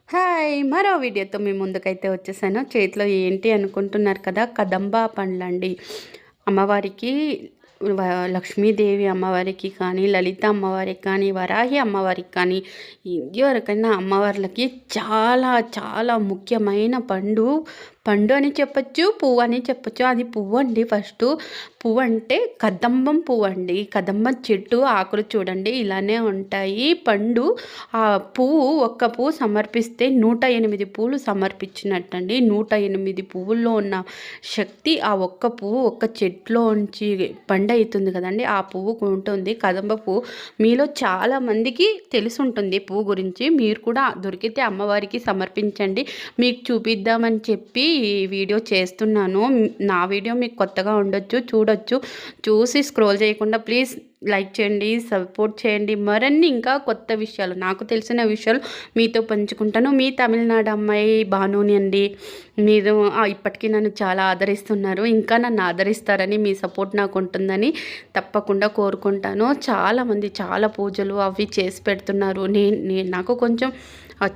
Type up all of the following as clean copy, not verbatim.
Hi! మరో వీడియోతో మీ ముందుకైతే వచ్చేసాను. చేతిలో ఏంటి అనుకుంటున్నారు కదా! కదంబా పండ్లండి. అమ్మవారికి వ లక్ష్మీదేవి అమ్మవారికి కానీ, లలిత అమ్మవారికి కానీ, వరాహి అమ్మవారికి కానీ, ఎవరికైనా అమ్మవార్లకి చాలా చాలా ముఖ్యమైన పండు. పండు అని చెప్పొచ్చు, పువ్వు అని చెప్పొచ్చు. అది పువ్వండి ఫస్టు. పువ్వంటే కదంబం పువ్వండి. కదంబం చెట్టు ఆకులు చూడండి ఇలానే ఉంటాయి. పండు ఆ పువ్వు ఒక్క పువ్వు సమర్పిస్తే 108 పువ్వులు సమర్పించినట్టండి. 108 పువ్వుల్లో ఉన్న శక్తి ఆ ఒక్క పువ్వు ఒక్క చెట్లోంచి పండవుతుంది కదండి. ఆ పువ్వు ఉంటుంది కదంబ పువ్వు. మీలో చాలామందికి తెలిసుంటుంది పువ్వు గురించి. మీరు కూడా దొరికితే అమ్మవారికి సమర్పించండి. మీకు చూపిద్దామని చెప్పి ఈ వీడియో చేస్తున్నాను. నా వీడియో మీకు కొత్తగా ఉండొచ్చు, చూడొచ్చు. చూసి స్క్రోల్ చేయకుండా ప్లీజ్ లైక్ చేయండి, సపోర్ట్ చేయండి. మరిన్ని ఇంకా కొత్త విషయాలు నాకు తెలిసిన విషయాలు మీతో పంచుకుంటాను. మీ తమిళనాడు అమ్మాయి భానుని అండి. మీరు ఇప్పటికీ నన్ను చాలా ఆదరిస్తున్నారు. ఇంకా నన్ను ఆదరిస్తారని, మీ సపోర్ట్ నాకు ఉంటుందని తప్పకుండా కోరుకుంటాను. చాలామంది చాలా పూజలు అవి చేసి పెడుతున్నారు. నాకు కొంచెం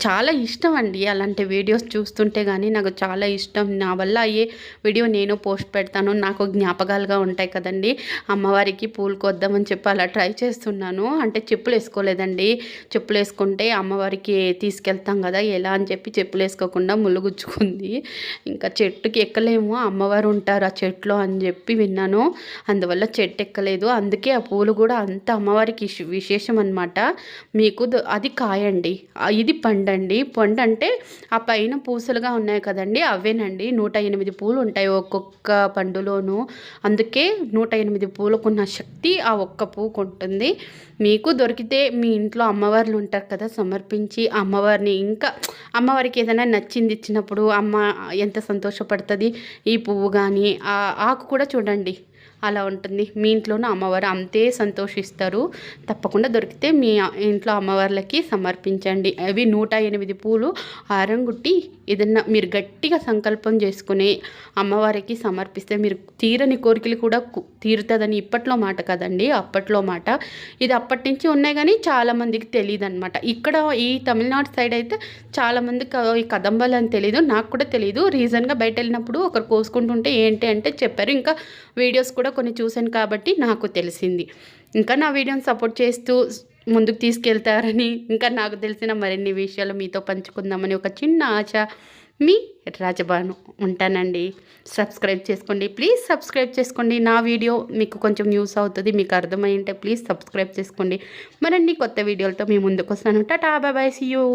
చాలా ఇష్టం అండి అలాంటి వీడియోస్ చూస్తుంటే. కానీ నాకు చాలా ఇష్టం. నా వల్ల అయ్యే వీడియో నేను పోస్ట్ పెడతాను. నాకు జ్ఞాపకాలుగా ఉంటాయి కదండి. అమ్మవారికి పూలు కొద్దామని చెప్పి అలా ట్రై చేస్తున్నాను. అంటే చెప్పులు వేసుకోలేదండి. చెప్పులు వేసుకుంటే అమ్మవారికి తీసుకెళ్తాం కదా, ఎలా అని చెప్పి చెప్పులు వేసుకోకుండా ముళ్ళుగుచ్చుకుంది. ఇంకా చెట్టుకి ఎక్కలేము, అమ్మవారు ఉంటారు ఆ చెట్లో అని చెప్పి విన్నాను. అందువల్ల చెట్టు ఎక్కలేదు. అందుకే ఆ పూలు కూడా అంత అమ్మవారికి విశేషం అనమాట. మీకు అది కాయండి, ఇది పండండి. పండు అంటే ఆ పైన పూసలుగా ఉన్నాయి కదండి, అవేనండి. 108 పూలు ఉంటాయి ఒక్కొక్క పండులోనూ. అందుకే 108 పూలకున్న శక్తి ఆ ఒక్క పువ్వుకు ఉంటుంది. మీకు దొరికితే మీ ఇంట్లో అమ్మవార్లు ఉంటారు కదా, సమర్పించి అమ్మవారిని ఇంకా అమ్మవారికి ఏదైనా నచ్చింది ఇచ్చినప్పుడు అమ్మ ఎంత సంతోషపడుతుంది. ఈ పువ్వు కానీ ఆ ఆకు కూడా చూడండి అలా ఉంటుంది. మీ ఇంట్లోనూ అమ్మవారు అంతే సంతోషిస్తారు. తప్పకుండా దొరికితే మీ ఇంట్లో అమ్మవార్లకి సమర్పించండి. అవి 108 పూలు ఆరంగుట్టి ఏదన్నా మీరు గట్టిగా సంకల్పం చేసుకుని అమ్మవారికి సమర్పిస్తే మీరు తీరని కోరికలు కూడా తీరుతుందని ఇప్పట్లో మాట కదండి, అప్పట్లో మాట. ఇది అప్పటి నుంచి ఉన్నాయి కానీ చాలామందికి తెలియదు అనమాట. ఇక్కడ ఈ తమిళనాడు సైడ్ అయితే చాలామందికి ఈ కదంబాలు అని తెలీదు. నాకు కూడా తెలీదు. రీజన్గా బయట వెళ్ళినప్పుడు ఒకరు కోసుకుంటుంటే ఏంటి అంటే చెప్పారు. ఇంకా వీడియోస్ కూడా కొన్ని చూశాను కాబట్టి నాకు తెలిసింది. ఇంకా నా వీడియోని సపోర్ట్ చేస్తూ ముందుకు తీసుకెళ్తారని, ఇంకా నాకు తెలిసిన మరిన్ని విషయాలు మీతో పంచుకుందామని ఒక చిన్న ఆశ. మీ రాజబాను ఉంటానండి. సబ్స్క్రైబ్ చేసుకోండి, ప్లీజ్ సబ్స్క్రైబ్ చేసుకోండి. నా వీడియో మీకు కొంచెం యూస్ అవుతుంది, మీకు అర్థమై ఉంటే ప్లీజ్ సబ్స్క్రైబ్ చేసుకోండి. మరిన్ని కొత్త వీడియోలతో మీ ముందుకు వస్తాను. Tata, bye bye, see you.